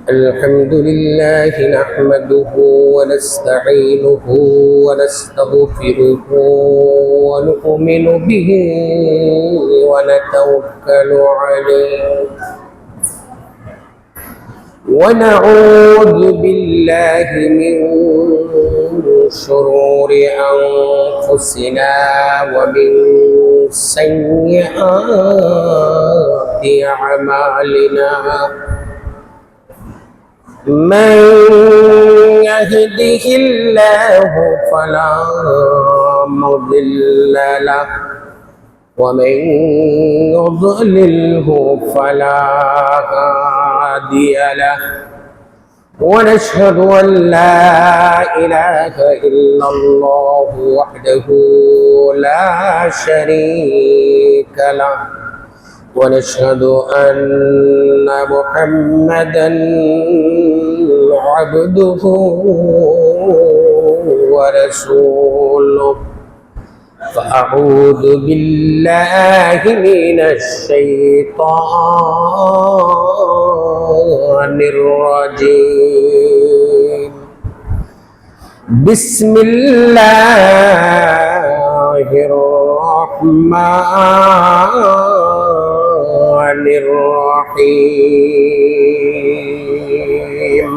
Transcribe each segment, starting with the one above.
الحمد لله نحمده ونستعينه ونستغفره ونؤمن به ونتوكل عليه ونعوذ بالله من شرور أنفسنا ومن سيئات أعمالنا من يهده الله فلا مضل له ومن يضلله فلا هادي له ونشهد أن لا إله إلا الله وحده لا شريك له ونشهد أن محمدا عبده ورسوله فأعوذ بالله من الشيطان الرجيم بسم الله الرحمن الرحيم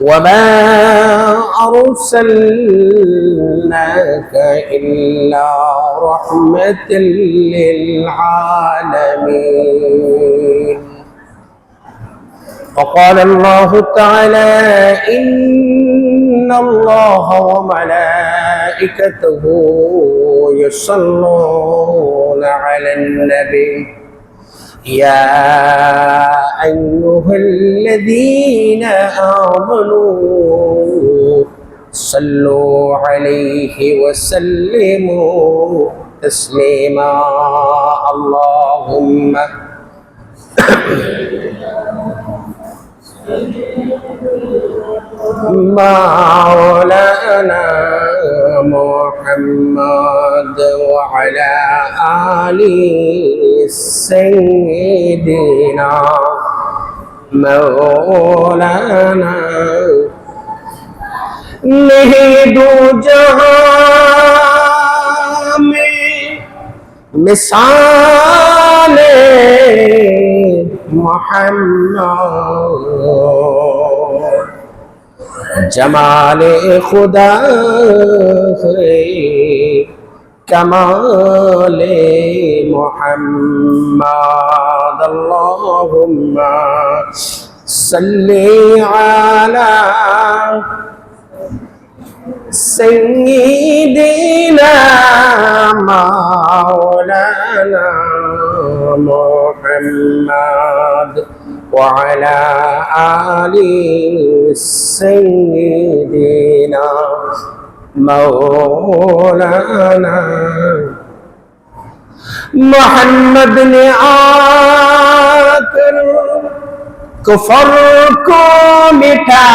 وما أرسلناك إلا رحمة للعالمين وقال الله تعالى إن الله وملائكته يصلون على النبي يا أيها الذين آمنوا صلوا عليه وسلموا تسليما اللهم مولانا محمد وعلى آل سيدنا مولانا नहीं दो जहां में मिसाल मोहम्मद जमाले खुदा है कमाले मोहम्मद अल्लाहुम्मा सल्ली अला सय्यिदिना मौलाना मुहम्मद वअला आलि सय्यिदिना मौलाना मुहम्मद ने आकर कुफर को मिटाया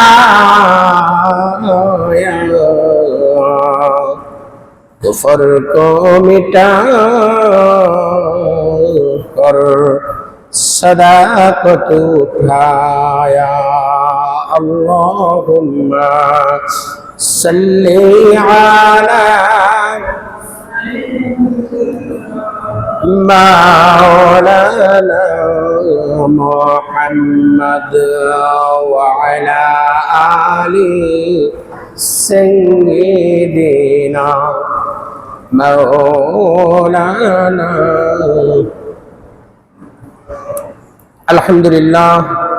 कुफर को मिटा कर सदाकत उठाया अल्लाहुम्मा सल्ली अला मौलाना मुहम्मद वअला आलि सय्यिदिना मौलाना আলহামদুলিল্লাহ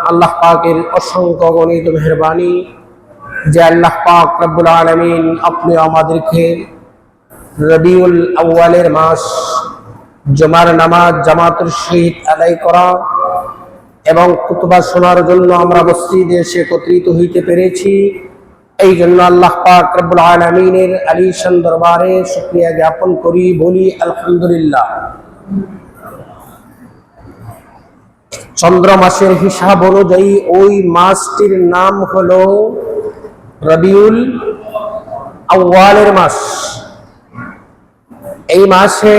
আল্লাহ পাকের অসংখ্য গণিত মেহেরবানি যে আল্লাহ পাক রব্বুল আলামিন আপনি আমাদেরকে রবিউল আউয়ালের মাস জুমার নামাজ জামাতের সহিত আদায় করা এবং খুতবা শোনার জন্য আমরা মসজিদে এসে একত্রিত হইতে পেরেছি। এই জন্য আল্লাহ পাক রব্বুল আলামিনের আলিশান দরবারে শুকরিয়া জ্ঞাপন করি, বলি আলহামদুলিল্লাহ। চন্দ্র মাসের হিসাব অনুযায়ী ওই মাসটির নাম হলো রবিউল আউয়ালের মাস। এই মাসে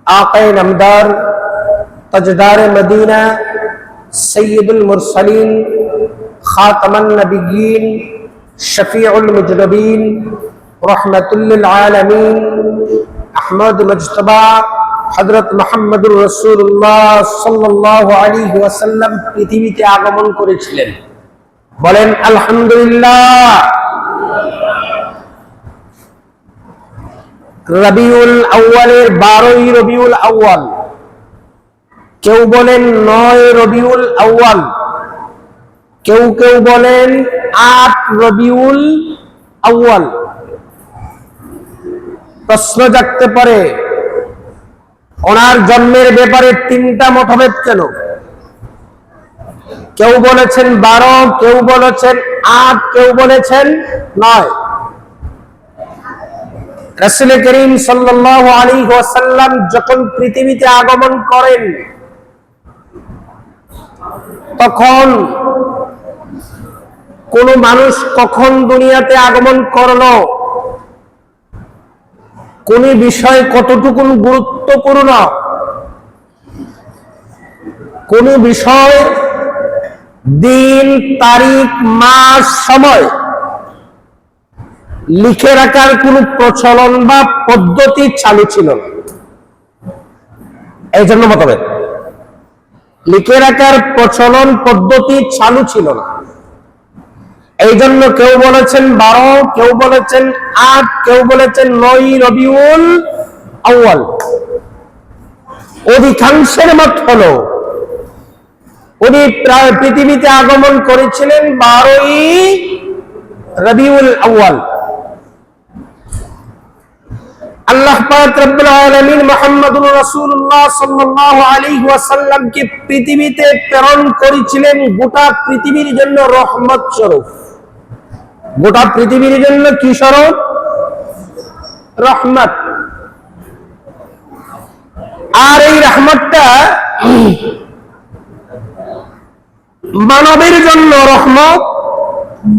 আকায়ে নামদার তাজদার মদিনা সৈয়দুল মুরসালিন খাতামান নবিয়্যিন শফিউল মুজনবিন রহমাতুল লিল আলামিন আহমদ মুজতবা হযরত মুহাম্মদুর রাসূলুল্লাহ সাল্লাল্লাহু আলাইহি ওয়াসাল্লাম পৃথিবীতে আগমন করেছিলেন। বলেন আলহামদুলিল্লাহ। রবিউল আউয়ালের 12ই রবিউল আউয়াল, কেউ বলেন 9 রবিউল আউয়াল, কেউ কেউ বলেন 8 রবিউল আউয়াল। প্রশ্ন জাগতে পারে ওনার জন্মের ব্যাপারে 3টা মতভেদ কেন? কেউ বলেছেন 12, কেউ বলেছেন 8, কেউ বলেছেন 9। রাসূল করিম সাল্লাল্লাহু আলাইহি ওয়াসাল্লাম যখন পৃথিবীতে আগমন করেন তখন কোন মানুষ কখন দুনিয়াতে আগমন করলো, কোন বিষয় কতটুকু গুরুত্বপূর্ণ, কোন বিষয় দিন তারিখ মাস সময় লিখে রাখার কোন প্রচলন বা পদ্ধতি চালু ছিল না। এই জন্য মতভেদ, লিখে রাখার প্রচলন পদ্ধতি চালু ছিল না। এই জন্য কেউ বলেছেন 12, কেউ বলেছেন 8, কেউ বলেছেন 9 রবিউল আউয়াল। অধিকাংশের মত হলো উনি প্রায় পৃথিবীতে আগমন করেছিলেন 12ই রবিউল আউয়াল। আল্লাহ পাক রব্বুল আলামিন মুহাম্মদুর রাসূলুল্লাহ সাল্লাল্লাহু আলাইহি ওয়াসাল্লামকে পৃথিবীতে প্রেরণ করেছিলেন গোটা পৃথিবীর জন্য রহমত স্বরূপ। গোটা পৃথিবীর জন্য কি স্বরূপ? রহমত। আর এই রহমতটা মানবের জন্য রহমত,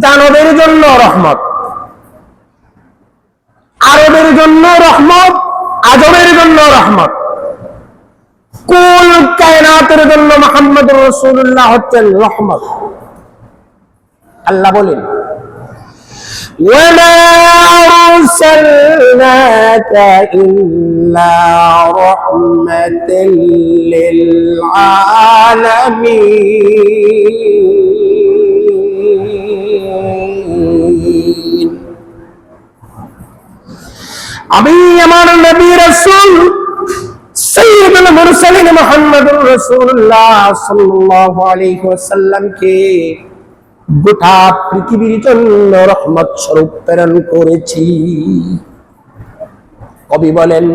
দানবের জন্য রহমত, আরবের জন্য রহমত, আজমের জন্য রহমত, কুল কায়নাতের জন্য মুহাম্মদুর রাসূলুল্লাহ হচ্ছেন রহমত। আল্লাহ বলেন ওয়ামা আরসালনাকা ইল্লা রাহমাতাল লিল আলামিন। আমি আমার নবী রাসূল সাইয়্যিদুল মুরসালিন মুহাম্মদুর রাসূলুল্লাহ সাল্লাল্লাহু আলাইহি ওয়াসাল্লামকে গোটা পৃথিবীর জন্য রহমত স্বরূপ প্রেরণ করেছি। কবি বলেন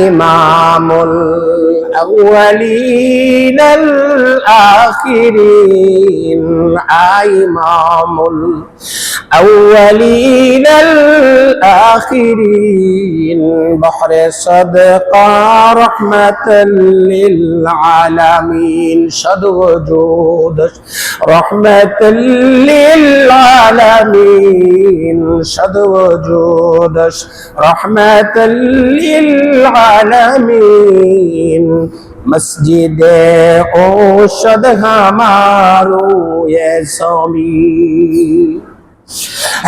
ইমামুল আউয়ালিন আল আখিরিন, ইমামুল আউয়ালিন আল আখিরিন, বহরে সাদকা রহমাতাল লিল আলামিন, সদওজুদ রহমাতাল লিল আলামিন, সদওজুদ রহমাতাল লিল আলামিন, মসজিদে ঔষধ হামারো ইয়াসমি।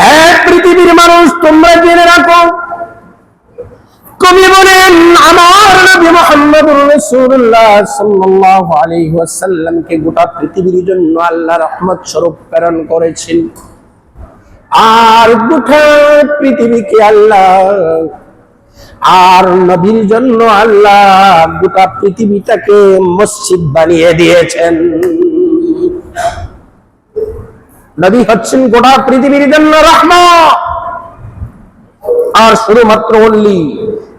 হে পৃথিবীর মানুষ, তোমরা জেনে রাখো, কবি বলেন আমার নবী মুহাম্মদুর রাসূলুল্লাহ সাল্লাল্লাহু আলাইহি ওয়াসাল্লামকে গোটা পৃথিবীর জন্য আল্লাহ রহমত স্বরূপ প্রেরণ করেছেন। আর গোটা পৃথিবীকে আল্লাহ আর নবীর জন্য আল্লাহ গোটা পৃথিবীটাকে মসজিদ বানিয়ে দিয়েছেন। নবী হচ্ছেন গোটা পৃথিবীর জন্য রহমত। আর শুধুমাত্র ওনলি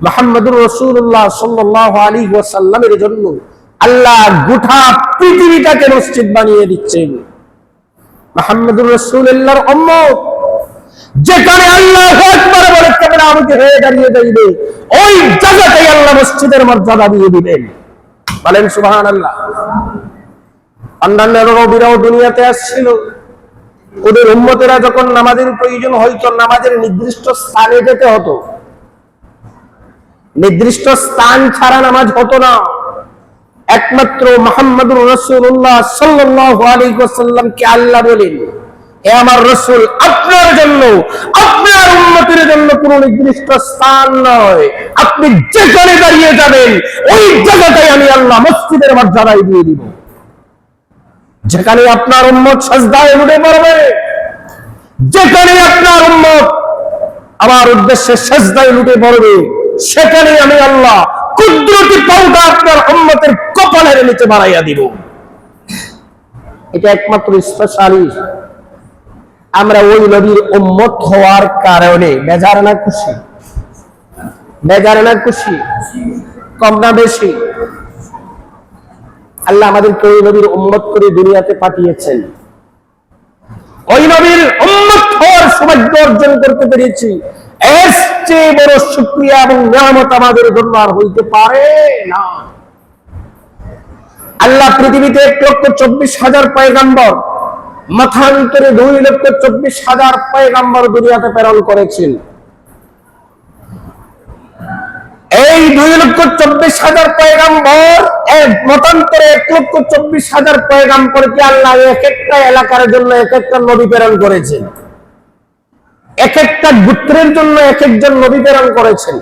মুহাম্মদুর রাসূলুল্লাহ সাল্লাল্লাহু আলাইহি ওয়াসাল্লামের জন্য আল্লাহ গোটা পৃথিবীটাকে মসজিদ বানিয়ে দিচ্ছেন। মুহাম্মদুর রাসূলুল্লাহর উম্মত যেখানে আল্লাহু আকবার বলে কেবল আমাকে হয়ে দাঁড়িয়ে যাইবে, ওই জায়গাতেই আল্লাহ মসজিদের মর্যাদা দিয়ে দিবেন। বলেন সুবহানাল্লাহ। অন্যান্য নবীরাও দুনিয়াতে আসছিল, ওদের উম্মতেরা যখন নামাজের প্রয়োজন হইতো নামাজের নির্দিষ্ট স্থানে যেতে হতো, নির্দিষ্ট স্থান ছাড়া নামাজ হতো না। একমাত্র মুহাম্মদুর রাসূলুল্লাহ সাল্লাল্লাহু আলাইহি ওয়াসাল্লামকে আল্লাহ বলেন, হে আমার রাসূল, আপনার জন্য, আপনার উম্মতের জন্য কোনো নির্দিষ্ট স্থান নয়, আপনি যেখানে দাঁড়িয়ে যাবেন ওই জায়গাটাই আমি আল্লাহ মসজিদের মর্যাদায় দিয়ে দিব। যেখানে আপনার উম্মত সাজদায় লুটে পড়বে, যেখানে আপনার উম্মত আমার উদ্দেশ্যে সাজদায় লুটে পড়বে, সেখানে আমি আল্লাহ কুদরতি পাউডার আপনার উম্মতের কপালের নিচে বাড়াইয়া দিব। এটা একমাত্র স্পেশালি আমরা ওই নবীর উম্মত হওয়ার কারণে বেজার না খুশি? বেজার না খুশি? কম না বেশি? আল্লাহ আমাদেরকে ওই নবীর উম্মত করে দুনিয়াতে পাঠিয়েছেন। ওই নবীর উম্মত হওয়ার সৌভাগ্য অর্জন করতে পেরেছি, এর চেয়ে বড় শুকরিয়া এবং নিয়ামত আমাদের জন্য আর হইতে পারে না। আল্লাহ পৃথিবীতে 1,24,000 পয়গম্বর, মাথান্তরে 2,24,000 পয়গম্বর দুনিয়াতে প্রেরণ করেছেন। এই 2,24,000 পয়গম্বর, মতান্তরে 1,24,000 পয়গম্বরকে আল্লাহ এক একটা এলাকার জন্য এক একটা নবী প্রেরণ করেছেন, এক একটা গোত্রের জন্য এক একজন নবী প্রেরণ করেছেন।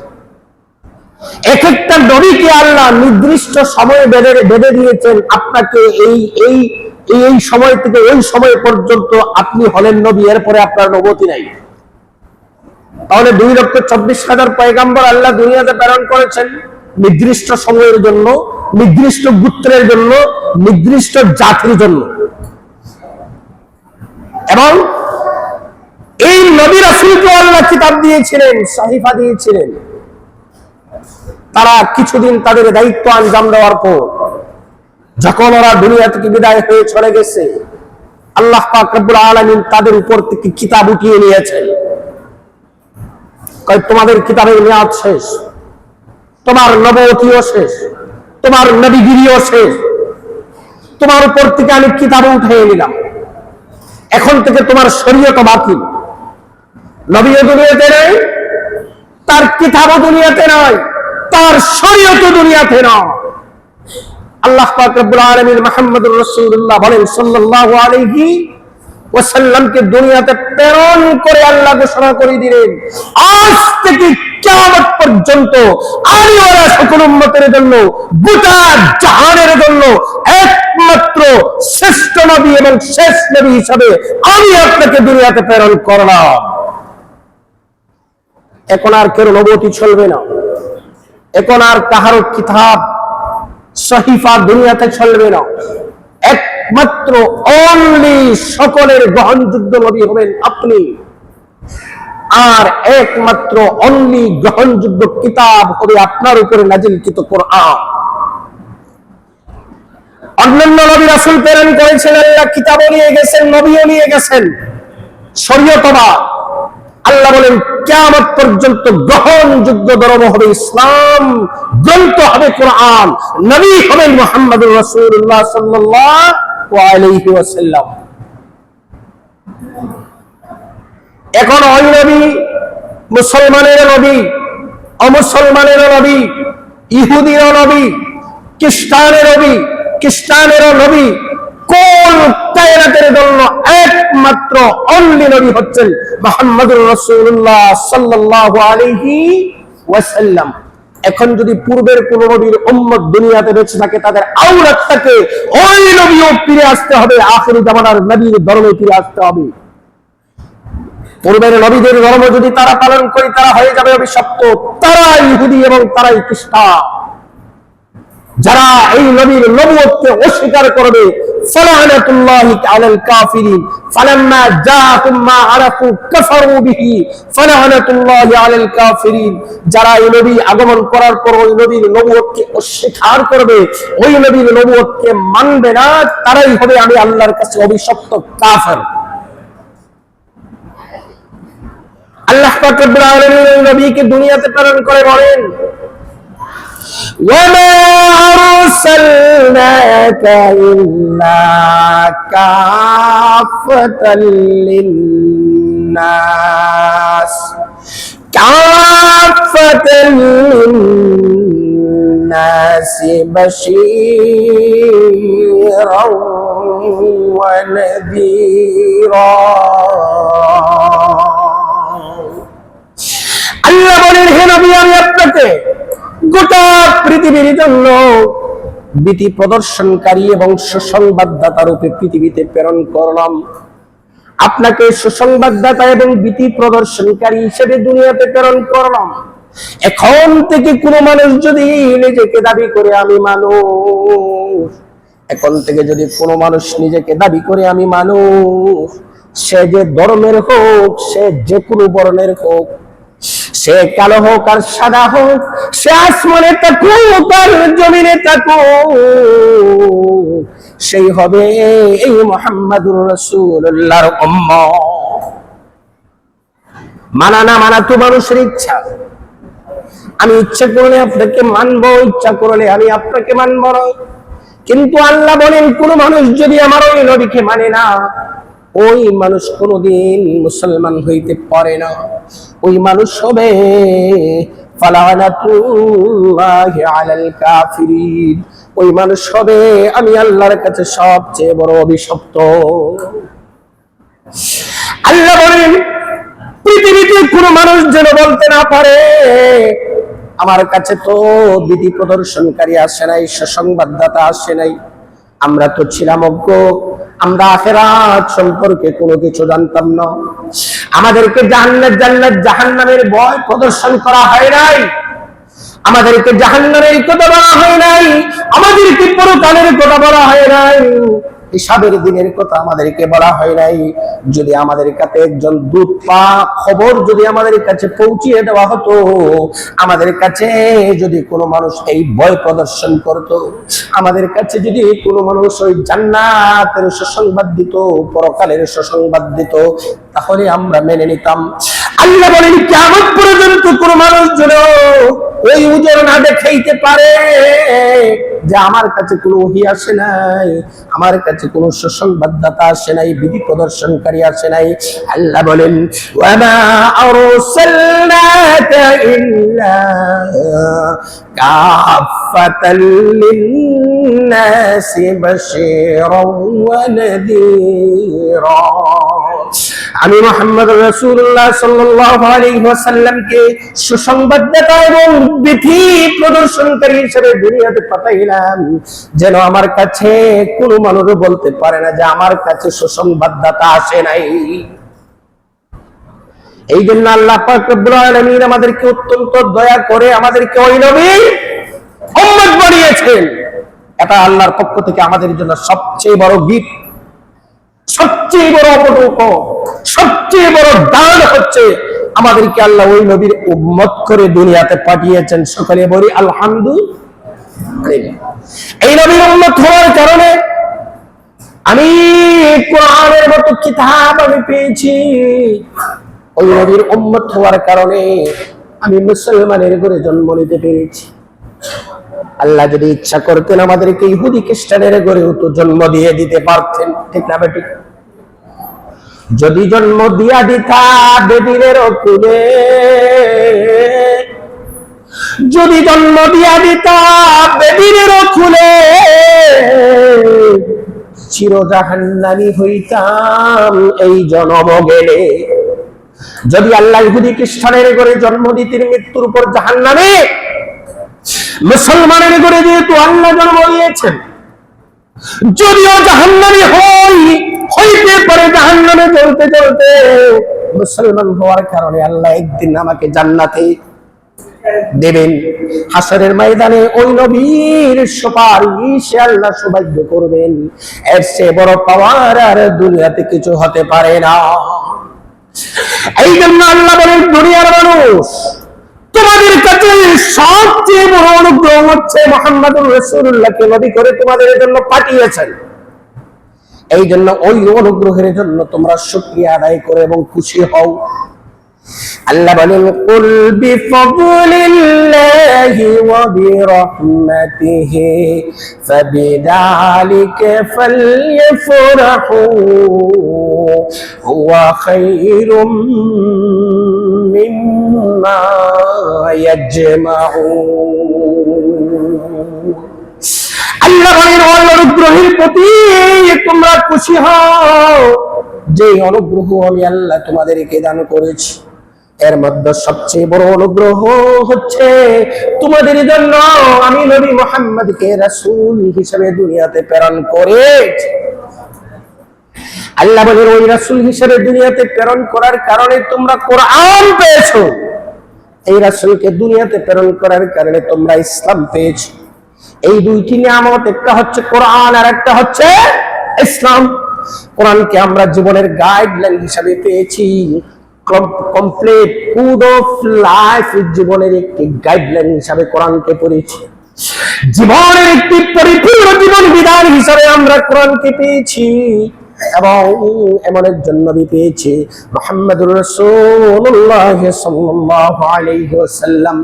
এক একটা নবীকে আল্লাহ নির্দিষ্ট সময় বেঁধে দিয়েছেন, আপনাকে এই এই এই সময় থেকে ওই সময় পর্যন্ত আপনি হলেন নবী, এরপরে আপনার নবুয়ত নাই। তাহলে 2,24,000 পয়গম্বর আল্লাহ দুনিয়াতে প্রেরণ করেছেন নির্দিষ্ট সময়ের জন্য, নির্দিষ্ট গোত্রের জন্য, নির্দিষ্ট জাতির জন্য। এবং এই নবী রাসূলকে আল্লাহ কিতাব দিয়েছিলেন, সাহিফা দিয়েছিলেন। তারা কিছুদিন তাদের দায়িত্ব আঞ্জাম দেওয়ার পর যখন ওরা দুনিয়া থেকে বিদায় হয়ে চলে গেছে, আল্লাহ পাক রব্বুল আলামিন তাদের উপর থেকে কিতাব উঠিয়ে নিয়েছেন। তোমাদের কিতাবের মেয়াদ শেষ, তোমার নবুয়তিও শেষ, তোমার নবীগিরিও শেষ, তোমার উপর থেকে আমি কিতাব উঠিয়ে নিলাম, এখন থেকে তোমার শরীয়ত বাতিল। নবীও দুনিয়াতে নাই, তার কিতাবও দুনিয়াতে নয়, তার শরীয়তও দুনিয়াতে নয়। আল্লাহ পাক রব্বুল আলামিন মুহাম্মদুর রাসূলুল্লাহ বলেন সাল্লাল্লাহু আলাইহি ওয়াসাল্লামকে দুনিয়াতে প্রেরণ করে আল্লাহ ঘোষণা করে দিলেন, আজ থেকে কিয়ামত পর্যন্ত আমি ওর সকল উম্মতের জন্য, গোটা জাহানের জন্য একমাত্র শ্রেষ্ঠ নবী এবং শেষ নবী হিসাবে আমি আপনাকে দুনিয়াতে প্রেরণ করলাম। এখন আর কেউ নবুয়তি চলবে না, এখন আর কাহারও কিতাব সহিফা দুনিয়াতে চলবে না। একমাত্র অনলি সকলের গ্রহণযোগ্য নবী হবেন আপনি, আর একমাত্র অনলি গ্রহণযোগ্য কিতাব হবে আপনার উপরে নাজিলকৃত কোরআন। অন্যান্য নবী রাসূল প্রেরণ করেছেন, আল্লাহ কিতাবও নিয়ে গেছেন, নবীও নিয়ে গেছেন, শরীয়তবাদ। আল্লাহ বলেন কিয়ামত পর্যন্ত গ্রহণযোগ্য ধর্ম হবে ইসলাম, গ্রন্থ হবে কোরআন, নবী হবেন মুহাম্মদুর রাসূলুল্লাহ সাল্লাল্লাহু আলাইহি ওয়াসাল্লাম। এখন ওই নবী মুসলমানের নবী, অমুসলমানের নবী, ইহুদির নবী, খ্রিস্টানের নবী, খ্রিস্টানের নবী, কোন কায়নাতের জন্য একমাত্র অনলি নবী হচ্ছেন মুহাম্মদুর রাসূলুল্লাহ সাল্লাল্লাহু আলাইহি ওয়াসাল্লাম। এখন যদি পূর্বের কোন নবীর উম্মত দুনিয়াতে বেঁচে থাকে, তাদের আওলাদ থাকে, ওই নবীও ফিরে আসতে হবে, আখির জামানার নবীর ধর্মে ফিরে আসতে হবে। পূর্বের নবীদের ধর্ম যদি তারা পালন করে, তারা হয়ে যাবে অভিশপ্ত, তারা ইহুদি এবং তারাই খ্রিস্টান। যারা এই নবীর নবুয়তকে অস্বীকার করবে, ফালানাতুল্লাহি আলাল কাফিরিন ফালাম্মা জাআকুম মা আরাফু কাফারু বিহি ফালানাতুল্লাহি আলাল কাফিরিন। যারা এই নবী আগমন করার পর ওই নবীর নবুয়তকে অস্বীকার করবে, ওই নবীর নবুয়তকে মানবে না, তারাই হবে আমি আল্লাহর কাছে অভিশপ্ত কাফের। আল্লাহ পাক রব্বুল আলামিন এই নবীকে দুনিয়াতে প্রেরণ করে বলেন, وَمَا أَرْسَلْنَاكَ إِلَّا كَافَّةً لِلنَّاسِ بشيرا ونذيرا আল্লাহ বলেন, হে নবী, আমি আপনাকে গোটা পৃথিবীর জন্য ভীতি প্রদর্শনকারী এবং সুসংবাদদাতা রূপে পৃথিবীতে প্রেরণ করলাম। আপনাকে সুসংবাদদাতা এবং ভীতি প্রদর্শনকারী হিসেবে দুনিয়াতে প্রেরণ করলাম। এখন থেকে কোনো মানুষ যদি নিজেকে দাবি করে আমি মানুষ, এখন থেকে যদি কোনো মানুষ নিজেকে দাবি করে আমি মানুষ, সে যে ধর্মের হোক, সে যে কোনো বর্ণের হোক, সে কালো হোক আর সাদা হোক, সে আসমানে থাকুক আর জমিনে থাকুক, সেই হবে এই মুহাম্মাদুর রাসূলুল্লাহর উম্মত। মানা না মানা তো মানুষের ইচ্ছা। আমি ইচ্ছা করলে আপনাকে মানবো, ইচ্ছা করলে আমি আপনাকে মানবো না। কিন্তু আল্লাহ বলেন, কোন মানুষ যদি আমার ওই নবীকে মানে না, ওই মানুষ কোনদিন মুসলমান হইতে পারে না। ওই মানুষ হবে ফালানাতুল্লাহি আলাল কাফিরিন, ওই মানুষ হবে আমি আল্লাহর কাছে সবচেয়ে বড় অভিশপ্ত। আল্লাহ বলেন, পৃথিবীতে কোনো মানুষ যেন বলতে না পারে আমার কাছে তো ভীতি প্রদর্শনকারী আসে নাই, সুসংবাদদাতা আসে নাই। আমরা তো ছিলাম অজ্ঞ, আমরা আখিরাত সম্পর্কে কোনো কিছু জানতাম না। আমাদেরকে জান্নাত জাহান্নামের ভয় প্রদর্শন করা হয় নাই, আমাদেরকে জাহান্নামের কথা বলা হয় নাই, আমাদেরকে পরকালের কথা বলা হয় নাই, হিসাবের দিনের কথা আমাদেরকে বলা হয় নাই। যদি আমাদের কাছে একজন দূত পা খবর যদি আমাদের কাছে পৌঁছিয়ে দেওয়া হতো, আমাদের কাছে যদি কোনো মানুষ এই ভয় প্রদর্শন করত, আমাদের কাছে যদি কোনো মানুষ ওই জান্নাতের সুসংবাদ দিত, পরকালের সুসংবাদ দিত, তাহলে আমরা মেনে নিতাম। আল্লাহ বলেন, কিয়ামত পর্যন্ত কোনো মানুষ যেন ওই উজর না দেখাইতে পারে যে আমার কাছে কোনো ওহী আসে নাই, আমার কাছে কোনো সুসংবাদদাতা আসে নাই, বিধি প্রদর্শনকারী আসে নাই। আল্লাহ বলেন, ওয়ামা আরসালনাকা ইল্লা কাফাতাল লিন্নাসি বাশীরাও ওয়া নাযীরা। আমি মুহাম্মদ রাসূলুল্লাহ সাল্লাল্লাহু আলাইহি ওয়াসাল্লামকে সুসংবাদদাতা এবং বিধি প্রদর্শনকারী হিসেবে দুনিয়াতে পাঠাইলাম, যেন আমার কাছে কোনো মানুষ বলতে পারে না যে আমার কাছে সুসংবাদদাতা আসে নাই। এই জন্য আল্লাহ পাক রব্বুল আলামিন আমাদেরকে অত্যন্ত দয়া করে আমাদেরকে ওই নবীর উম্মত বানিয়েছেন। এটা আল্লাহর পক্ষ থেকে আমাদের জন্য সবচেয়ে বড় গিফট, সবচেয়ে বড় উপহার, সবচেয়ে বড় দান হচ্ছে আমাদেরকে আল্লাহ ওই নবীর উম্মত করে দুনিয়াতে পাঠিয়েছেন। সকলে বলি আলহামদুলিল্লাহ। এই নবীর উম্মত হওয়ার কারণে আমি কোরআনের মতো কিতাব আমি পেয়েছি। ওই নবীর উম্মত হওয়ার কারণে আমি মুসলমানের ঘরে জন্ম নিতে পেরেছি। আল্লাহ যদি ইচ্ছা করতেন আমাদেরকে ইহুদি খ্রিস্টানের ঘরেও তো জন্ম দিয়ে দিতে পারতেন, ঠিক না বেটি? যদি জন্ম দিয়া দিতা বেদিনের কুলে, যদি জন্ম দিয়া দিতা বেদিনের কুলে, চির জাহান্নামী হইতাম এই জন্ম গেলে। যদি আল্লাহ ইহুদি খ্রিস্টানের ঘরে জন্ম দিতেন মৃত্যুর উপর জাহান্নামে, মুসলমানের ঘরে যেহেতু আল্লাহ জন্ম দিয়েছেন, যদিও জাহান্নামী হইতে পারে, জাহান্নামে জ্বলতে জ্বলতে মুসলমান হওয়ার কারণে আল্লাহ একদিন আমাকে জান্নাতে দেবেন। হাসরের ময়দানে ওই নবীর সুপারিশে আল্লাহ সৌভাগ্য করবেন। এর চেয়ে বড় পাওয়ার আর দুনিয়াতে কিছু হতে পারে না। এই জন্য আল্লাহ বলেন, দুনিয়ার মানুষ, তোমাদের কাছে সবচেয়ে বড় অনুগ্রহ হচ্ছে মুহাম্মদুর রাসূলুল্লাহকে নবী করে তোমাদের জন্য পাঠিয়েছেন। এই জন্য ওই অনুগ্রহের জন্য তোমরা শুকরিয়া আদায় করো এবং খুশি হও। আল্লাহ বলেন, কুল বিফাদলিল্লাহি ওয়া বিরাহমাতিহি ফাবিযালিকা ফালইফরাহু হুয়া খায়রুম মিম্মা ইয়াজমাউন। আল্লাহ বলেন ওই অনুগ্রহের প্রতি তোমরা খুশি হও যে অনুগ্রহ আমি আল্লাহ তোমাদেরকে দান করেছি। এর মধ্যে সবচেয়ে বড় অনুগ্রহ হচ্ছে তোমাদের জন্য আমি নবী মুহাম্মদকে রাসূল হিসেবে দুনিয়াতে প্রেরণ করেছি। আল্লাহ বলেন ওই রাসূল হিসেবে দুনিয়াতে প্রেরণ করার কারণে তোমরা কোরআন পেয়েছো। এই রাসূলকে দুনিয়াতে প্রেরণ করার কারণে তোমরা ইসলাম পেয়েছো। এই দুইটি নিয়ামত, একটা হচ্ছে কোরআন আর একটা হচ্ছে ইসলাম। কোরআনকে আমরা জীবনের গাইডলাইন হিসেবে পেয়েছি, কমপ্লিট কোড অফ লাইফ, জীবনের একটি গাইডলাইন হিসেবে কোরআনকে পড়েছি। জীবনের একটি পরিপূর্ণ জীবন বিধান হিসেবে আমরা কোরআনকে পেয়েছি এবং এমন একজন নবী পেয়েছি মুহাম্মদুর রাসূলুল্লাহ সাল্লাল্লাহু আলাইহি ওয়াসাল্লাম।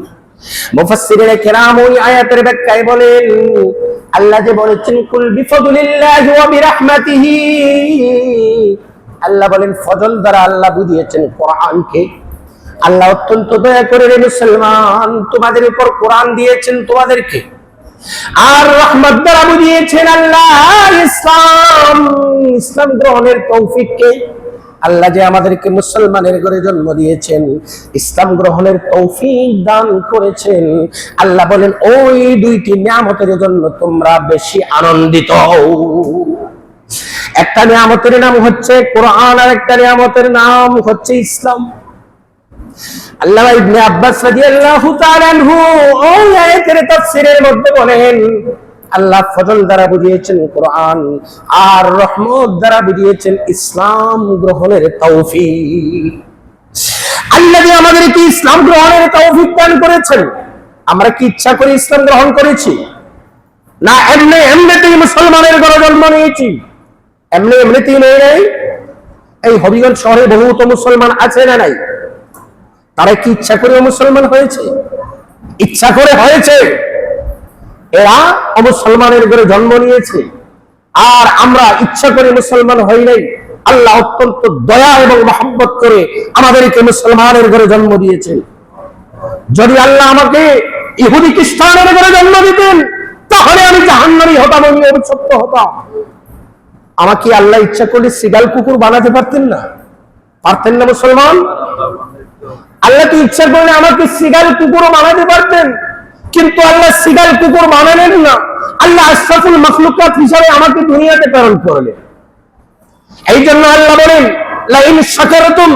মুফাসসিরিনে কেরাম ওই আয়াতের ব্যাখ্যায় বলেন আল্লাহ যে বলেছেন কুল বিফদলিল্লাহি ওয়া বিরাহমাতিহি, আল্লাহ বলেন ফজল দ্বারা আল্লাহ বুঝিয়েছেন কোরআনকে। আল্লাহ অত্যন্ত দয়া করে রে মুসলমান তোমাদের উপর কোরআন দিয়েছেন তোমাদেরকে, আর রহমত দ্বারা বুঝিয়েছেন আল্লাহ ইসলাম। ইসলাম গ্রহণের তৌফিককে আল্লাহ যে আমাদেরকে মুসলমানের ঘরে জন্ম দিয়েছেন, ইসলাম গ্রহণের তৌফিক দান করেছেন। আল্লাহ বলেন ওই দুইটি নিয়ামতের জন্য তোমরা বেশি আনন্দিত হও। একটা নিয়ামতের নাম হচ্ছে কোরআন আর একটা নিয়ামতের নাম হচ্ছে ইসলাম। আল্লামা ইবনে আব্বাস রাদিয়াল্লাহু তাআলা আনহু ওই আয়াতের তাফসীরের মধ্যে বলেন আল্লাহ ফজল দ্বারা বুঝিয়েছেন কোরআন আর রহমত দ্বারা বুঝিয়েছেন ইসলাম গ্রহণের তৌফিক। আল্লাহ যে আমাদেরকে ইসলাম গ্রহণের তৌফিক দান করেছেন, আমরা কি ইচ্ছা করে ইসলাম গ্রহণ করেছি? না এমনিতেই মুসলমানের ঘরে জন্ম নিয়েছি? এমনিতেই নেই নাই। এই হবিগঞ্জ শহরে বহুত মুসলমান আছে না নাই? তারা কি ইচ্ছা করে মুসলমান হয়েছে? ইচ্ছা করে হয়েছে। এরা মুসলমানের ঘরে জন্ম নিয়েছে, আর আমরা ইচ্ছা করে মুসলমান হই নাই। আল্লাহ অত্যন্ত দয়া এবং মহব্বত করে আমাদেরকে মুসলমানের ঘরে জন্ম দিয়েছেন। যদি আল্লাহ আমাকে ইহুদি খ্রিস্টানের ঘরে জন্ম দিতেন তাহলে আমি জাহান্নামী হতাম, আমি অভিশপ্ত হতাম। আমাকে আল্লাহ ইচ্ছা করলে সিগাল কুকুর বানাতে পারতেন না? পারতেন না মুসলমান? আল্লাহ তো ইচ্ছা করলে আমাকে সিগাল কুকুরও বানাতে পারতেন, কিন্তু আল্লাহ সিগাল কুকুর বানালেন না। আল্লাহ আশরাফুল মাখলুকাত হিসাবে আমাকে দুনিয়াতে প্রেরণ করলেন। এই জন্য আল্লাহ বলেন লাইন শাকারতুম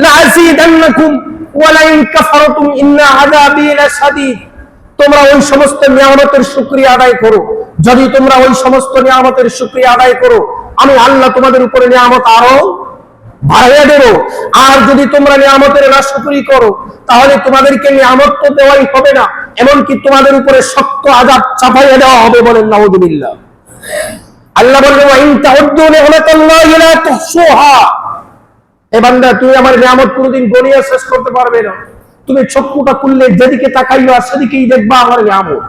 লাযীদান্নাকুম ওয়া লাইন কাফারতুম ইন্না আযাবী লাশাদীদ। তোমরা ওই সমস্ত নিয়ামতের শুকরিয়া আদায় করো, যদি তোমরা ওই সমস্ত নিয়ামতের শুকরিয়া আদায় করো আমি আল্লাহ তোমাদের উপরে নিয়ামত আরো বাড়িয়ে দেব। আর যদি তোমরা নিয়ামতের নাশকরি করো তাহলে তোমাদেরকে নিয়ামত তো দেওয়াই হবে না, এমনকি তোমাদের উপরে শক্ত আযাব চাপাইয়ে দেওয়া হবে। বলেন নাউযুবিল্লাহ। আল্লাহ বলেন ওয়া ইন তাউদ্দু নি'মাতাল্লাহি লা তুহসুহা। এ বান্দা তুই আমার নিয়ামত কোনদিন গণিয়ে শেষ করতে পারবে না। তুমি চক্ষুটা খুললে যেদিকে তাকাইবা সেদিকেই দেখবা আমার নিয়ামত,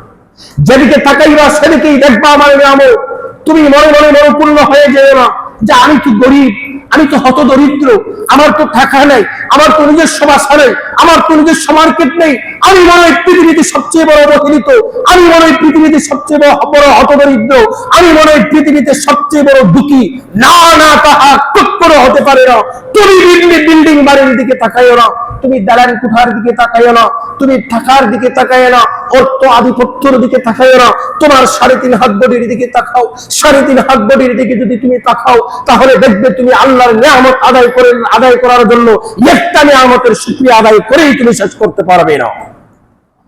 যেদিকে তাকাইবা সেদিকেই দেখবা আমার নিয়ামত। তুমি মনে মনে মনোপূর্ণ হয়ে যেও না যে আমি তো গরিব, আমি তো হত দরিদ্র, আমার তো টাকা নেই, আমার তো নিজস্ব বাসা নেই, আমার তো নিজস্ব মার্কেট নেই, আমি মনে হয় পৃথিবীতে সবচেয়ে বড় অবহেলিত, আমি মনে হয় পৃথিবীতে সবচেয়ে বড় হত দরিদ্র, আমি মনে হয় পৃথিবীতে সবচেয়ে বড় দুঃখী। না না, তাহা কখনো হতে পারে না। তুমি বিল্ডিং বাড়ির দিকে তাকাইও না, তুমি দালান কুঠার দিকে তাকাইও না, তুমি টাকার দিকে তাকাইও না, অর্থ আধিপত্যের দিকে তাকাইও না। তোমার 3.5 হাত বডির দিকে তাকাও। 3.5 হাত বডির দিকে যদি তুমি তাকাও তাহলে দেখবে তুমি আল্লাহর নিয়ামত আদায় করার জন্য একটা নিয়ামতের শুকরিয়া আদায় করেই তুমি শেষ করতে পারবে না।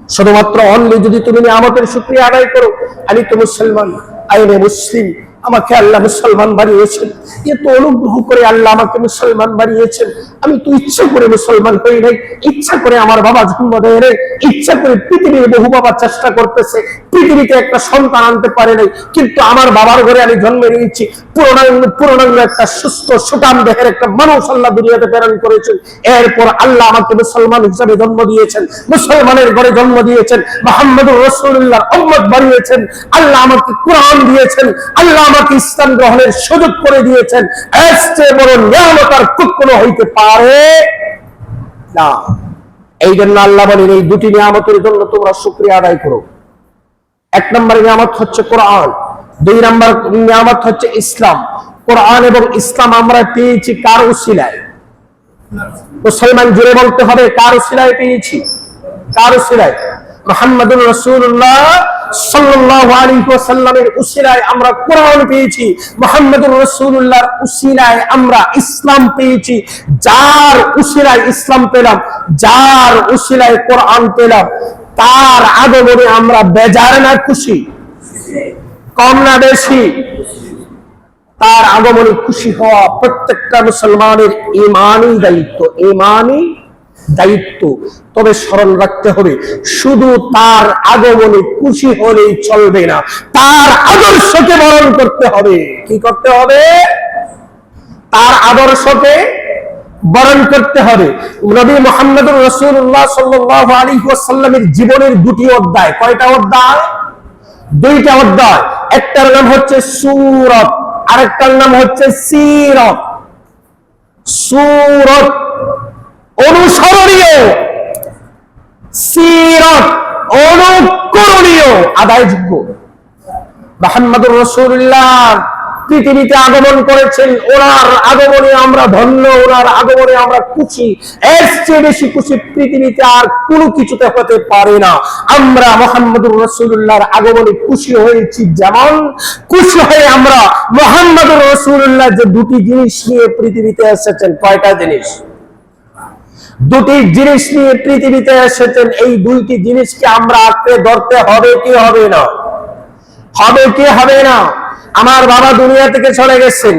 শুধুমাত্র অনলি যদি তুমি নিয়ামতের শুকরিয়া আদায় করো, আমি তো মুসলমান, আইনে মুসলিম, আমাকে আল্লাহ মুসলমান বানিয়েছেন, এত অনুগ্রহ করে আল্লাহ আমাকে মুসলমান বানিয়েছেন। আমি তো ইচ্ছা করে মুসলমান হই নাই, ইচ্ছা করে আমার বাবা জন্ম দেয় নাই, ইচ্ছা করে পৃথিবীর বহু বাবা চেষ্টা করতেছে, পৃথিবীতে একটা সন্তান আনতে পারে নাই, কিন্তু আমার বাবার ঘরে আমি জন্ম নিয়েছি। পুরোনাঙ্গ একটা সুস্থ সুঠাম দেহের একটা মানুষ আল্লাহ দুনিয়াতে প্রেরণ করেছেন। এরপর আল্লাহ আমাকে মুসলমান হিসাবে জন্ম দিয়েছেন, মুসলমানের ঘরে জন্ম দিয়েছেন, মুহাম্মদুর রাসূলুল্লাহর উম্মত বানিয়েছেন। আল্লাহ আমাকে কোরআন দিয়েছেন, আল্লাহ আমাকে ইসলাম গ্রহণের সুযোগ করে দিয়েছেন। এর চেয়ে বড় নিয়ামত আর কখনো হইতে পারে না। এই জন্য আল্লাহ বলেন এই দুটি নিয়ামতের জন্য তোমরা শুকরিয়া আদায় করো। 1 নম্বর নিয়ামত হচ্ছে কোরআন, দুই নম্বর নিয়ামত হচ্ছে ইসলাম। কোরআন এবং ইসলাম আমরা পেয়েছি কার উসিলায়? মুসলমান জুড়ে বলতে হবে কার উসিলায় পেয়েছি? কার উসিলায়? মুহাম্মদুর রাসূলুল্লাহ সাল্লাল্লাহু আলাইহি ওয়াসাল্লামের উসিলায় আমরা কোরআন পেয়েছি। মুহাম্মদুর রাসূলুল্লাহর উসিলায় আমরা ইসলাম পেয়েছি। যার উসিলায় ইসলাম পেলাম, যার উসিলায় কোরআন পেলাম, তার আগমনে আমরা বেজার না খুশি? কম না বেশি? তার আগমনে খুশি হওয়া প্রত্যেকটা মুসলমানের ঈমানি দায়িত্ব, ঈমানি দায়িত্ব। তবে স্মরণ রাখতে হবে, শুধু তার আগমনে খুশি হলেই চলবে না, তার আদর্শকে বরণ করতে হবে। কি করতে হবে? তার আদর্শকে বরণ করতে হবে। নবী মুহাম্মদুর রাসূলুল্লাহ সাল্লাল্লাহু আলাইহি ওয়াসাল্লামের জীবনের দুটি অধ্যায়। কয়টা অধ্যায়? দুইটা অধ্যায়। একটার নাম হচ্ছে সূরত, আরেকটার নাম হচ্ছে সিরত। সূরত অনুসরণীয়, সিরত অনুকরণীয়, আদায়যোগ্য। মুহাম্মদুর রাসূলুল্লাহ পৃথিবীতে আগমন করেছেন, ওনার আগমনে আমরা ধন্য, ওনার আগমনে আমরা খুশি। এর চেয়ে বেশি খুশি পৃথিবীতে আর কোনো কিছুতে হতে পারে না। আমরা মুহাম্মদুর রাসূলুল্লাহর আগমনে খুশি হয়েছি, যেমন খুশি হয়ে আমরা মুহাম্মদুর রাসূলুল্লাহ যে দুটি জিনিস নিয়ে পৃথিবীতে এসেছেন। কয়টা জিনিস? দুটি জিনিস নিয়ে পৃথিবীতে এসেছেন। এই দুইটি জিনিসকে আমরা আঁকড়ে ধরতে হবে কি হবে না? হবে কি হবে না? আমার বাবা দুনিয়া থেকে চলে গেছেন।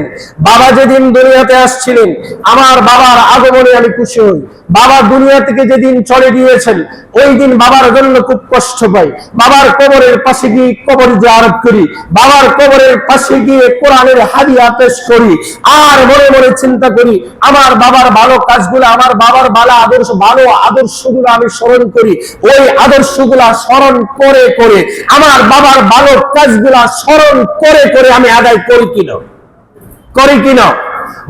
বাবা যেদিন দুনিয়াতে আসছিলেন, আমার বাবার আগমনে আমি খুশি হই। বাবা দুনিয়া থেকে যেদিন চলে গিয়েছেন, ওই দিন বাবার জন্য খুব কষ্ট পাই। বাবার কবরের পাশে গিয়ে কবর জিয়ারত করি, বাবার কবরের পাশে গিয়ে কোরআনের হাদিয়া পেশ করি, আর মনে মনে চিন্তা করি আমার বাবার ভালো কাজগুলো, আমার বাবার ভালো আদর্শগুলো আমি স্মরণ করি। ওই আদর্শগুলা স্মরণ করে করে, আমার বাবার ভালো কাজগুলা স্মরণ করে করে আমি আদায় করি কিনা?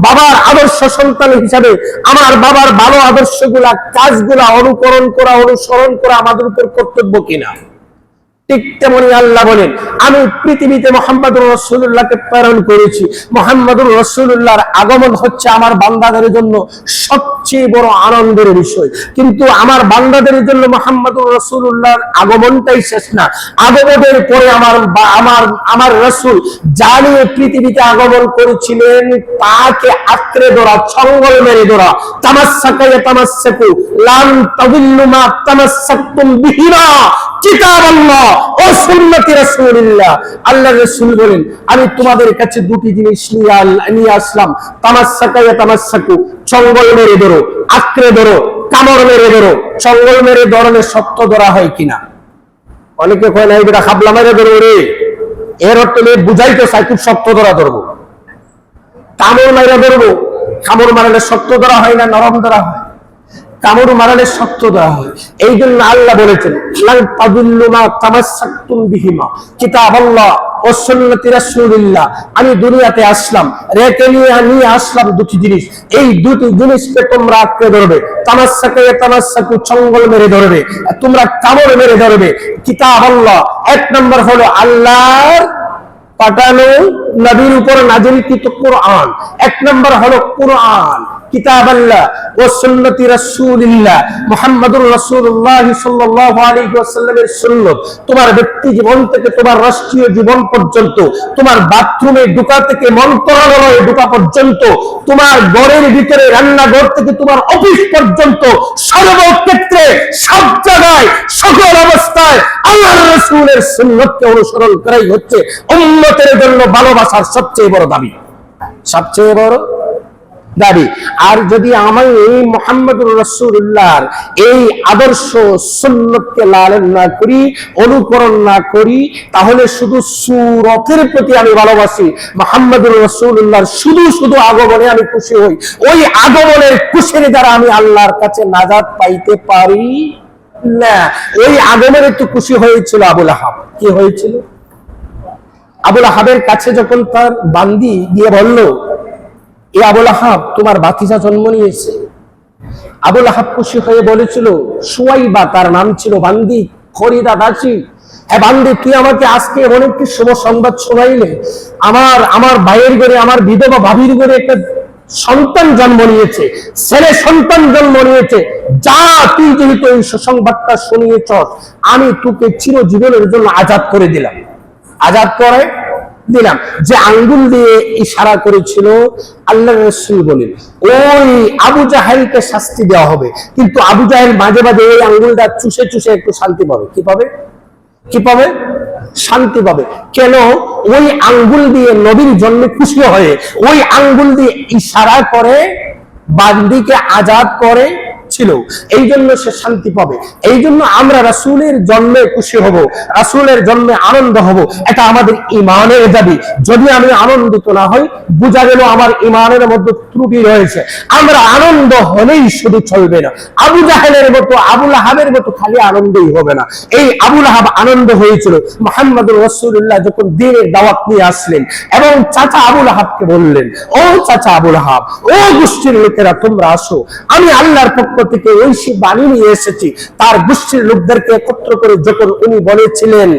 বাবার আদর্শ সন্তান হিসাবে আমার বাবার ভালো আদর্শগুলা, কাজগুলা অনুকরণ করা, অনুসরণ করা আমাদের উপর কর্তব্য কিনা? ঠিক তেমনি আল্লাহ বলেন, আমি পৃথিবীতে মুহাম্মদুর রাসূলুল্লাহকে প্রেরণ করেছি। মুহাম্মদুর রাসূলুল্লাহর আগমন হচ্ছে আমার বান্দাদের জন্য সবচেয়ে বড় আনন্দের বিষয়। কিন্তু আমার বান্দাদের জন্য মুহাম্মদুর রাসূলুল্লাহর আগমনটাই শেষ না। আগমনের পরে আমার রাসূল জানিয়ে পৃথিবীতে আগমন করেছিলেন, তাকে আঁকড়ে ধরা, ছঙ্গল মেরে ধরা। তামাসসাকা ইয়াতামাসসাকু লান তাদিল্লু মা তামাসসাকতুম বিহিমা কিতাবাল্লাহ ও সুন্নতি রাসূলিল্লাহ। আল্লাহর রাসূল বলেন, আমি তোমাদের কাছে দুটি জিনিস নিয়ে আসলাম। তামাসসাকা ইয়াতামাসসাকু, ছঙ্গল মেরে ধরো, আঁকড়ে ধরো, কামড় মেরে ধরো। ছঙ্গল মেরে ধরলে শক্ত ধরা হয় কিনা? অনেকে কয় না, এটা খাবলা মেরে ধরো রে, এর অর্থ বুঝাইতে চাই খুব শক্ত ধরা ধরবো। কামড় মেরে ধরবো, কামড় মারলে শক্ত ধরা হয় না নরম ধরা হয়? কামড় মারালে শক্ত দেওয়া হয়। এই জন্য আল্লাহ বলেছেন, লান তাদিল্লু মা তামাসসাকতুম বিহিমা কিতাবাল্লাহ ও সুন্নতি রাসূলিল্লাহ। আমি দুনিয়াতে আসলাম, রেখে নিয়ে আসলাম দুটি জিনিস। এই দুটি জিনিসকে তোমরা আঁকড়ে ধরবে। তামাসসাকা ইয়াতামাসসাকু, ছঙ্গল মেরে ধরবে, তোমরা কামড় মেরে ধরবে। কিতাবাল্লাহ, এক নম্বর হলো আল্লাহর পাঠানো নবীর উপর নাযিলকৃত কোরআন। এক নম্বর হলো কোরআন, কিতাবাল্লাহ ও সুন্নতি রাসূলিল্লাহ, মুহাম্মদুর রাসূলুল্লাহ সাল্লাল্লাহু আলাইহি ওয়াসাল্লামের সুন্নাত। তোমার ব্যক্তি জীবন থেকে তোমার রাষ্ট্রীয় জীবন পর্যন্ত, তোমার বাথরুমে ঢোকা থেকে মন্ত্রণালয়ে ঢোকা পর্যন্ত, তোমার ঘরের ভিতরে রান্নাঘর থেকে তোমার অফিস পর্যন্ত, সর্বক্ষেত্রে সব জায়গায় সকল অবস্থায় আল্লাহর রাসূলের সুন্নাতকে অনুসরণ করাই হচ্ছে উম্মতের জন্য ভালোবাসার সবচেয়ে বড় দাবি, সবচেয়ে বড় দাবি। আর যদি আমি এই মুহাম্মদুর রাসূলুল্লাহর এই আদর্শ সুন্নতকে লালন না করি, অনুকরণ না করি, তাহলে শুধু সূরতের প্রতি আমি ভালোবাসি, মুহাম্মদুর রাসূলুল্লাহর শুধু আগমনে আমি খুশি হই, ওই আগমনের খুশির দ্বারা আমি আল্লাহর কাছে নাজাত পাইতে পারি না। ওই আগমনে তো খুশি হয়েছিল আবু লাহাব। কি হয়েছিল? আবু লাহাবের কাছে যখন তার বান্দি গিয়ে বলল, এ আবু লাহাব, তোমার ভাতিজা জন্ম নিয়েছে। আবু লাহাব খুশি হয়ে বলেছিল, সুয়াইবা তার নাম ছিল, বান্দি খরিদা দাসী, বান্দে, তুই আমাকে আজকে এমন একটি শুভ সংবাদ শোনাইলে, আমার ভাইয়ের ঘরে, আমার বিধবা ভাবির ঘরে একটা সন্তান জন্ম নিয়েছে, ছেলে সন্তান জন্ম নিয়েছে। যা, তুই যেহেতু এই সুসংবাদটা শুনিয়েছ, আমি তোকে চিরজীবনের জন্য আজাদ করে দিলাম। আজাদ করে দিলাম। যে আঙ্গুল দিয়ে ইশারা করেছিল আল্লাহ রাসূল বলেন, ওই আবু জাহেলকে শাস্তি দেওয়া হবে, কিন্তু আবু জাহেল মাঝে মাঝে এই আঙ্গুলটা চুষে চুষে একটু শান্তি পাবে। কি পাবে? কি পাবে? শান্তি পাবে। কেন? ওই আঙ্গুল দিয়ে নবীর জন্য খুশি হয়ে ওই আঙ্গুল দিয়ে ইশারা করে বান্দিকে আজাদ করে ছিল, এই জন্য সে শান্তি পাবে। এই জন্য আমরা রাসূলের জন্মে খুশি হব, রাসূলের জন্মে আনন্দ হব, এটা আমাদের ঈমানের দাবি। যদি আমি আনন্দিত না হই, বোঝা গেল আমার ঈমানের মধ্যে ত্রুটি রয়েছে। আমরা আনন্দ হলেই শুধু চলবে না, আবু জাহেলের মতো, আবু লাহাবের মতো খালি আনন্দই হবে না। এই আবু লাহাব আনন্দ হয়েছিল মুহাম্মদুর রাসূলুল্লাহ যখন দ্বীনের দাওয়াত নিয়ে আসলেন এবং চাচা আবু লাহাবকে বললেন, ও চাচা আবু লাহাব, ও গোষ্ঠীর লোকেরা, তোমরা আসো, আমি আল্লাহর পক্ষ থেকে ঐশী বাণী নিয়ে এসেছি। তার গোষ্ঠীর লোকদেরকে একত্র করে যখন উনি বলেছিলেন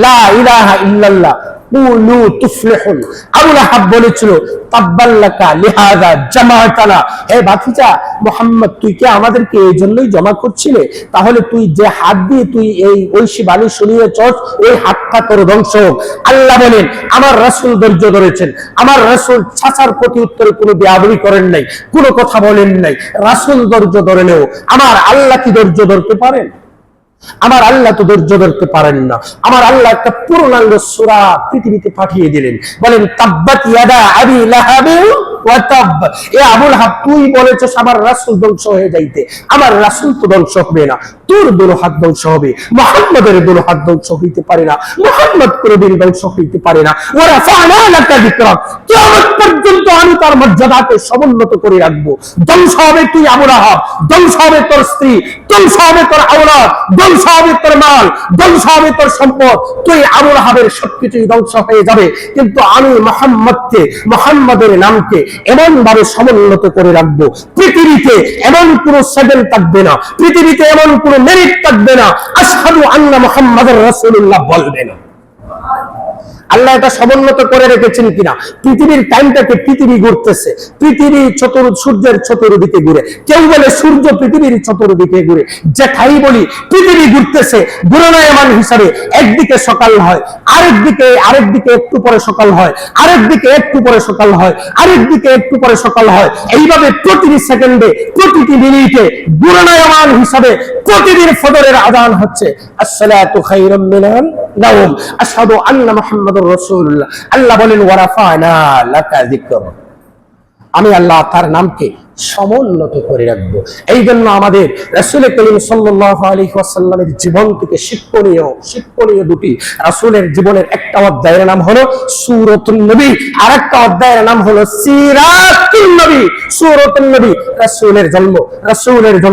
লা ইলাহা ইল্লাল্লাহ কুলু তুফলিহুন, আবু লাহাব বলেছিল তাব্বাল্লাকা লিহাযা জামাতানা, হে ভাতিজা মুহাম্মদ, তুই কি আমাদেরকে এই জন্যই জমা করছিলে? তাহলে তুই যে হাত দিয়ে তুই এই ঐশী বাণী শুনিয়েছস, ওই হাতটা তোর ধ্বংস হোক। আল্লাহ বলেন, আমার রাসূল ধৈর্য ধরেছেন, আমার রাসূল চাচার প্রতি উত্তরে কোনো বেয়াদবি করেন নাই, কোনো কথা বলেন নাই। রাসূল ধৈর্য ধরে নেও, আমার আল্লাহ কি ধৈর্য ধরতে পারেন? আমার আল্লাহ তো ধৈর্য ধরতে পারেন না। আমার আল্লাহ একটা পূর্ণাঙ্গ সূরা পৃথিবীতে পাঠিয়ে দিলেন, বলেন তাব্বাত ইয়াদা আবি লাহাব ওয়া তাব। এ আবু লাহাব, তুই বলেছস আমার রাসূল ধ্বংস হয়ে যাইতে, আমার রাসূল তো ধ্বংস হবে না, তোর দুনো হাত ধ্বংস হবে। মুহাম্মাদের দুনো হাত ধ্বংস হইতে পারে না, মুহাম্মদ কোনদিন ধ্বংস হইতে পারে না। ওয়া রাফা'না লাকা যিকরাক, কিয়ামত পর্যন্ত আমি তার মর্যাদাকে সমুন্নত করে রাখবো। ধ্বংস হবে তুই আবু লাহাব, ধ্বংস হবে তোর স্ত্রী, ধ্বংস হবে তোর আওলাদ, ধ্বংস হবে তোর মাল, ধ্বংস হবে তোর সম্পদ, তুই আবু লাহাবের সবকিছুই ধ্বংস হয়ে যাবে, কিন্তু আমি মুহাম্মদকে, মুহাম্মাদের নামকে এমন ভাবে সমুন্নত করে রাখবো, পৃথিবীতে এমন কোন সেকেন্ড থাকবে না, পৃথিবীতে এমন কোন মেরিট থাকবে না আশহাদু আন্না মুহাম্মাদুর রাসূলুল্লাহ বলবে না। আল্লাহ এটা সমুন্নত করে রেখেছেন কিনা? পৃথিবীর টাইমটাকে পৃথিবী ঘুরতেছে, পৃথিবী সূর্যের চতুর্দিকে ঘুরে। কেউ বলে সূর্য পৃথিবীর চতুর্দিকে ঘুরে, যেটাই বলি পৃথিবী ঘুরতেছে ঘূর্ণায়মান হিসাবে। একদিকে সকাল হয়, আরেকদিকে একটু পরে সকাল হয়, আরেকদিকে একটু পরে সকাল হয়, আরেকদিকে একটু পরে সকাল হয়। এইভাবে প্রতিটি সেকেন্ডে, প্রতিটি মিনিটে ঘূর্ণায়মান হিসাবে প্রতিদিন ফজরের আযান হচ্ছে, আসসালাতু খায়রুম মিনান নাওম, আশহাদু আন্না মুহাম্মাদুর রাসূলুল্লাহ। আল্লাহ বলেন ওয়া রাফা'না লাকা যিকরাক, আমি আল্লাহ তার নামকে সমুন্নত করে রাখবো। এই জন্য আমাদের রাসূল করিম সাল্লাল্লাহু আলাইহি ওয়াসাল্লামের জীবন থেকে শিক্ষণীয় দুটি রাসূলের জীবনের একটা অধ্যায়ের নাম হলো সূরাতুন নবী, আর একটা অধ্যায়ের নাম হলো সিরাতুন নবী। সূরাতুন নবী, রাসূলের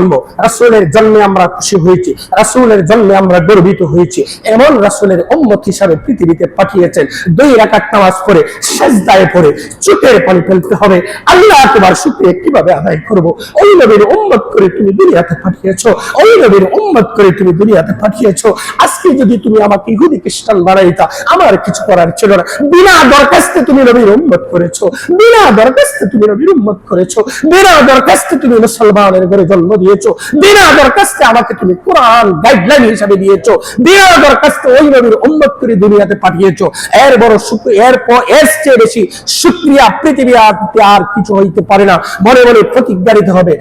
জন্মে আমরা খুশি হয়েছি, রাসূলের জন্মে আমরা গর্বিত হয়েছি। এমন রাসূলের উম্মত হিসাবে পৃথিবীতে পাঠিয়েছেন। 2 রাকাত নামাজ পড়ে সিজদায় পড়ে চোখের পানি ফেলতে হবে, আল্লাহ তোমার শুকরিয়া কিভাবে আদায় করব? ওই নবীর উম্মত করে তুমি দুনিয়াতে পাঠিয়েছো, ওই নবীর উম্মত করে তুমি দুনিয়াতে পাঠিয়েছো। আজকে যদি তুমি আমাকে ইহুদি খ্রিস্টান বানাইতা, আমার কিছু করার ছিল না। বিনা দরখাস্তে তুমি নবীর উম্মত করেছো, বিনা দরখাস্তে তুমি নবীর উম্মত করেছো, বিনা দরখাস্তে তুমি মুসলমানের ঘরে জন্ম দিয়েছো, বিনা দরখাস্তে আমাকে তুমি কোরআন গাইডলাইন হিসেবে দিয়েছো, বিনা দরখাস্তে ওই নবীর উম্মত করে দুনিয়াতে পাঠিয়েছো। এর বড় শুকরিয়া, এর চেয়ে বেশি শুকরিয়া পৃথিবী আর কিছু হইতে পারে না। মনে মনে প্রতিজ্ঞা নিতে হবে,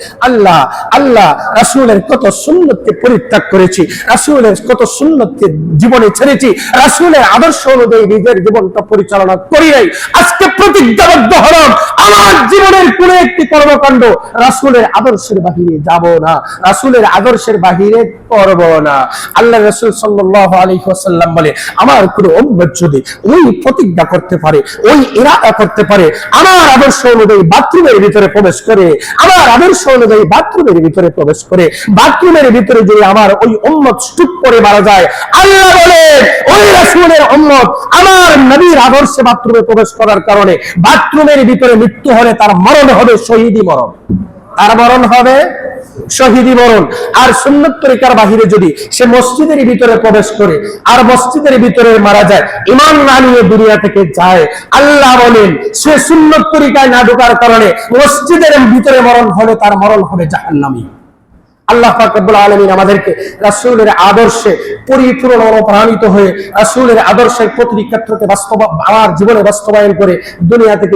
আল্লাহ রাসূলের কত সুন্নতকে পরিত্যাগ করেছি, রাসূলের কত সুন্নতকে জীবনে ছেড়েছি, রাসূলের আদর্শ অনুযায়ী নিজের জীবনটা পরিচালনা করি নাই। আজকে প্রতিজ্ঞাবদ্ধ হলাম, আমার জীবনের কোন একটি কর্মকাণ্ড রাসূলের আদর্শের বাহিরে যাব না, রাসূলের আদর্শের বাহিরে করব না। আল্লাহ রাসূল সাল্লাল্লাহু আলাইহি ওয়াসাল্লাম বলে, আমার কোন উম্মত যদি ওই প্রতিজ্ঞা করতে পারে, ওই ইরাদা করতে পারে, আমার আদর্শ অনুযায়ী বাথরুমের ভিতরে প্রবেশ করে, আমার আদর্শ অনুযায়ী বাথরুমের ভিতরে প্রবেশ করে, বাথরুমের ভিতরে যদি আমার ওই উম্মত স্টুপ করে মারা যায়, আল্লাহ বলে ওই রাসূলের উম্মত আমার নবীর আদর্শে বাথরুমে প্রবেশ করার কারণে বাথরুমের ভিতরে মৃত্যু হলে তার মরণ হবে শহীদি মরণ, আর মরণ হবে শহীদি মরণ। আর সুন্নত তরিকার বাহিরে যদি সে মসজিদের ভিতরে প্রবেশ করে আর মসজিদের ভিতরে মারা যায়, ঈমান না নিয়ে দুনিয়া থেকে যায়, আল্লাহ বলেন সে সুন্নত তরিকায় না ঢোকার কারণে মসজিদের ভিতরে মরণ হলে তার মরণ হবে জাহান্নামী। আল্লাহ পাক রব্বুল আলামিন আমাদেরকে রাসূলের আদর্শে পরিপূর্ণ অনুপ্রাণিত হয়ে রাসূলের আদর্শের প্রতিটি ক্ষেত্রকে আমার জীবনে বাস্তবায়ন করে দুনিয়া থেকে